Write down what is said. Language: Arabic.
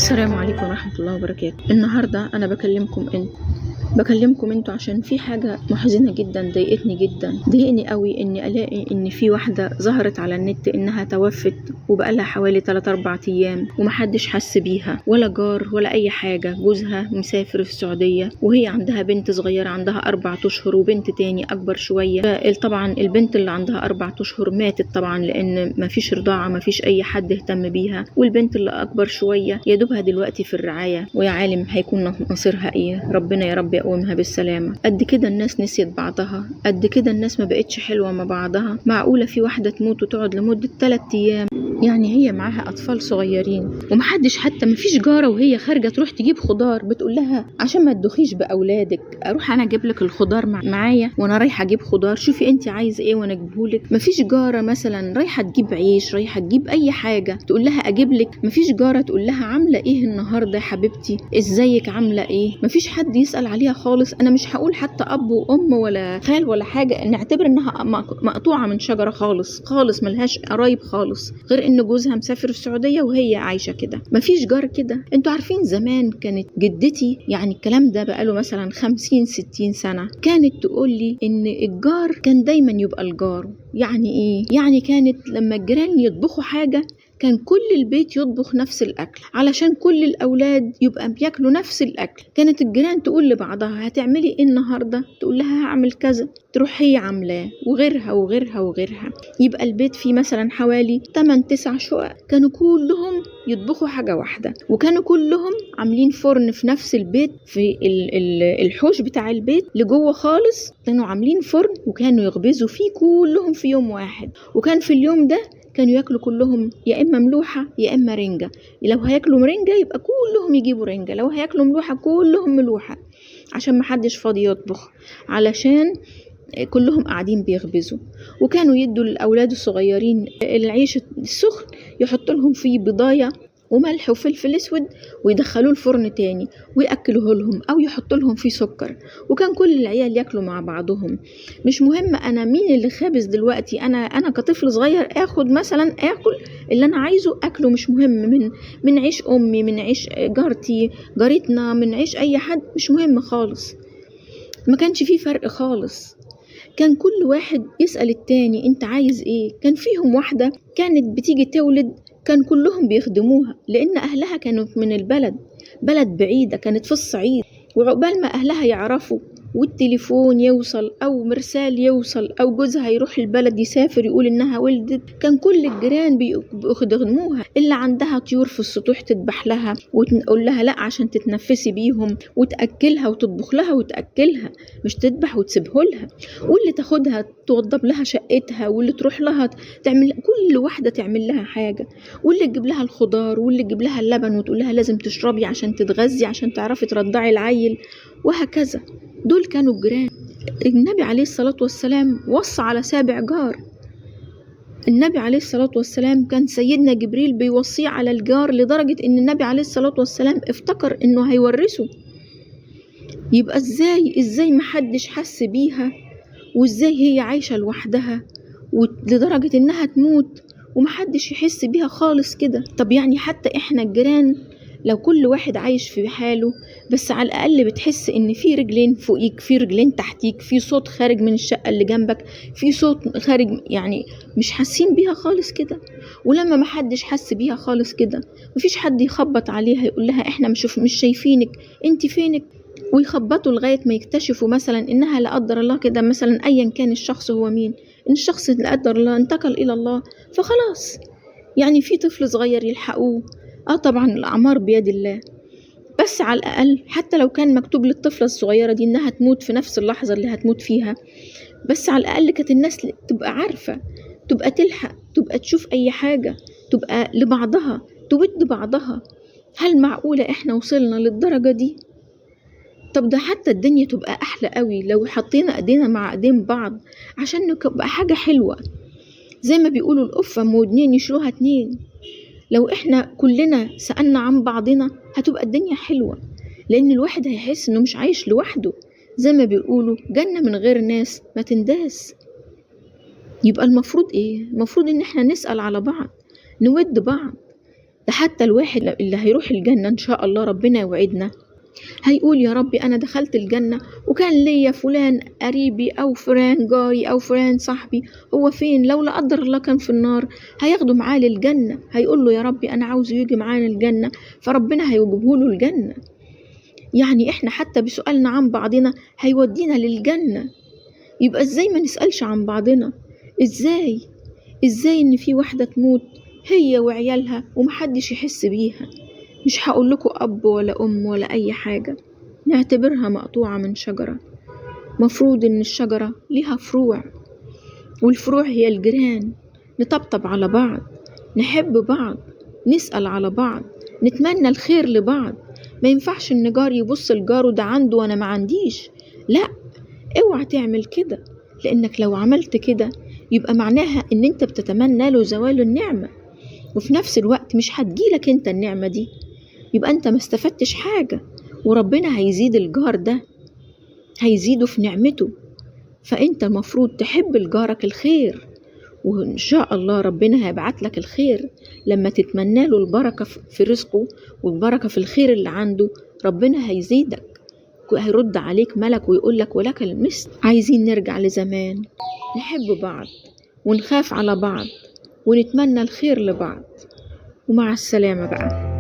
السلام عليكم ورحمة الله وبركاته. النهاردة أنا بكلمكم انتوا عشان في حاجة محزنة جدا ضايقني قوي اني الاقي ان في واحدة ظهرت على النت انها توفت وبقالها حوالي 3-4 ايام ومحدش حس بيها ولا جار ولا اي حاجة. جوزها مسافر في السعودية وهي عندها بنت صغيرة عندها 4 أشهر وبنت تاني اكبر شوية. طبعا البنت اللي عندها 4 أشهر ماتت طبعا لان مفيش رضاعة، مفيش اي حد اهتم بيها، والبنت اللي اكبر شوية يا دوبها دلوقتي في الرعاية، ويا عالم هيكون مصيرها ايه. ربنا يا رب يقومها بالسلامة. قد كده الناس نسيت بعضها، قد كده الناس ما بقتش حلوة مع بعضها. معقولة في واحدة تموت وتقعد لمدة 3 أيام؟ يعني هي معاها أطفال صغيرين ومحدش حتى مفيش جارة وهي خارجة تروح تجيب خضار بتقول لها عشان ما تدوخيش بأولادك أروح أنا أجيب لك الخضار معايا وأنا رايحة أجيب خضار، شوفي أنت عايزة إيه وأنا أجيبهولك. مفيش جارة مثلا رايحة تجيب عيش، رايحة تجيب أي حاجة تقول لها أجيب لك. مفيش جارة تقول لها عاملة إيه النهاردة يا حبيبتي، إزيك عاملة إيه. مفيش حد يسأل عليها خالص. أنا مش هقول حتى أب وأم ولا خال ولا حاجة، نعتبر إنها مقطوعة من شجرة خالص ملهاش قرايب خالص، غير إن جوزها مسافر السعودية وهي عايشة كده. مفيش جار كده. انتوا عارفين زمان كانت جدتي، يعني الكلام ده بقاله مثلا 50-60 سنة، كانت تقول لي إن الجار كان دايما يبقى الجار. يعني إيه؟ يعني كانت لما الجيران يطبخوا حاجة كان كل البيت يطبخ نفس الأكل علشان كل الأولاد يبقى بياكلوا نفس الأكل. كانت الجيران تقول لبعضها هتعملي إيه النهاردة، تقول لها هعمل كذا، تروح هي عاملاه، وغيرها. يبقى البيت فيه مثلا حوالي 8-9 شقق، كانوا كلهم يطبخوا حاجة واحدة، وكانوا كلهم عاملين فرن في نفس البيت. في الحوش بتاع البيت لجوه خالص كانوا عاملين فرن وكانوا يخبزوا فيه كلهم في يوم واحد. وكان في اليوم ده كانوا ياكلوا كلهم يا اما ملوحه يا اما رنجه. لو هياكلوا رنجه يبقى كلهم يجيبوا رنجه، لو هياكلوا ملوحه كلهم ملوحه، عشان محدش فاضي يطبخ، علشان كلهم قاعدين بيخبزوا. وكانوا يدوا للاولاد الصغيرين العيش السخن يحط لهم فيه بضايه وملح وفلفل اسود ويدخلوه الفرن تاني ويأكلوه لهم او يحطوا لهم فيه سكر. وكان كل العيال ياكلوا مع بعضهم. مش مهم انا مين اللي خابز دلوقتي، انا كطفل صغير اخد مثلا اكل اللي انا عايزه اكله، مش مهم من عيش امي، من عيش جارتي جارتنا، من عيش اي حد، مش مهم خالص. ما كانش فيه فرق خالص. كان كل واحد يسأل التاني انت عايز ايه. كان فيهم واحدة كانت بتيجي تولد كان كلهم بيخدموها لان اهلها كانوا من البلد، بلد بعيدة كانت في الصعيد، وعقبال ما اهلها يعرفوا والتليفون يوصل او مرسال يوصل او جوزها يروح البلد يسافر يقول انها ولدت، كان كل الجيران بيخدموها. اللي عندها طيور في السطوح تذبح لها وتقول لها لا عشان تتنفسي بيهم، وتأكلها وتطبخ لها وتأكلها، مش تذبح وتسيبه لها. واللي تاخدها توضب لها شقتها، واللي تروح لها تعمل، كل واحدة تعمل لها حاجة، واللي تجيب لها الخضار، واللي تجيب لها اللبن وتقول لها لازم تشربي عشان تتغذي عشان تعرفي ترضعي العيل، وهكذا. دول كانوا الجيران. النبي عليه الصلاة والسلام وصى على 7 جار. النبي عليه الصلاة والسلام كان سيدنا جبريل بيوصيه على الجار لدرجة ان النبي عليه الصلاة والسلام افتكر انه هيورثه. يبقى ازاي محدش حس بيها، وازاي هي عايشة لوحدها ولدرجة انها تموت ومحدش يحس بيها خالص كده. طب يعني حتى احنا الجيران لو كل واحد عايش في حاله، بس على الأقل بتحس إن في رجلين فوقيك، في رجلين تحتيك، في صوت خارج من الشقة اللي جنبك، في صوت خارج، يعني مش حاسين بيها خالص كده. ولما محدش حس بيها خالص كده مفيش حد يخبط عليها يقول لها إحنا مش شايفينك، أنت فينك، ويخبطوا لغاية ما يكتشفوا مثلا إنها لا قدر الله كده، مثلا أيا كان الشخص هو مين، إن الشخص لا قدر الله انتقل إلى الله فخلاص، يعني في طفل صغير يلحقوه. طبعا الأعمار بيد الله، بس على الأقل حتى لو كان مكتوب للطفلة الصغيرة دي إنها تموت في نفس اللحظة اللي هتموت فيها، بس على الأقل كانت الناس تبقى عارفة، تبقى تلحق، تبقى تشوف أي حاجة، تبقى لبعضها تود بعضها. هل معقولة إحنا وصلنا للدرجة دي؟ طب ده حتى الدنيا تبقى أحلى قوي لو حطينا أيدينا مع أيدين بعض عشان نبقى حاجة حلوة. زي ما بيقولوا القفة ودنين يشيلوها 2. لو احنا كلنا سألنا عن بعضنا هتبقى الدنيا حلوة، لان الواحد هيحس انه مش عايش لوحده. زي ما بيقولوا جنة من غير ناس ما تنداس. يبقى المفروض ايه؟ المفروض ان احنا نسأل على بعض، نود بعض، ده حتى الواحد اللي هيروح الجنة إن شاء الله ربنا يوعدنا هيقول يا ربي أنا دخلت الجنة وكان ليا فلان قريبي أو فلان جاري أو فلان صاحبي هو فين؟ لو لا قدر الله كان في النار هياخده معاه للجنة، هيقول له يا ربي أنا عاوزه يجي معانا الجنة، فربنا هيوجبه له الجنة. يعني إحنا حتى بسؤالنا عن بعضنا هيودينا للجنة. يبقى إزاي ما نسألش عن بعضنا؟ إزاي إن في واحدة تموت هي وعيالها ومحدش يحس بيها؟ مش هقول لكم أب ولا أم ولا أي حاجة، نعتبرها مقطوعة من شجرة. مفروض إن الشجرة ليها فروع، والفروع هي الجيران، نطبطب على بعض، نحب بعض، نسأل على بعض، نتمنى الخير لبعض. ما ينفعش إن جار يبص لجاره ده عنده وأنا ما عنديش، لا، اوعى تعمل كده، لأنك لو عملت كده يبقى معناها إن أنت بتتمنى له زوال النعمة، وفي نفس الوقت مش هتجيلك أنت النعمة دي، يبقى أنت ما استفدتش حاجة، وربنا هيزيد الجار ده، هيزيده في نعمته. فأنت المفروض تحب لجارك الخير، وإن شاء الله ربنا هيبعت لك الخير لما تتمنى له البركة في رزقه والبركة في الخير اللي عنده. ربنا هيزيدك، هيرد عليك ملك ويقول لك ولك المثل. عايزين نرجع لزمان، نحب بعض ونخاف على بعض ونتمنى الخير لبعض. ومع السلامة بقى.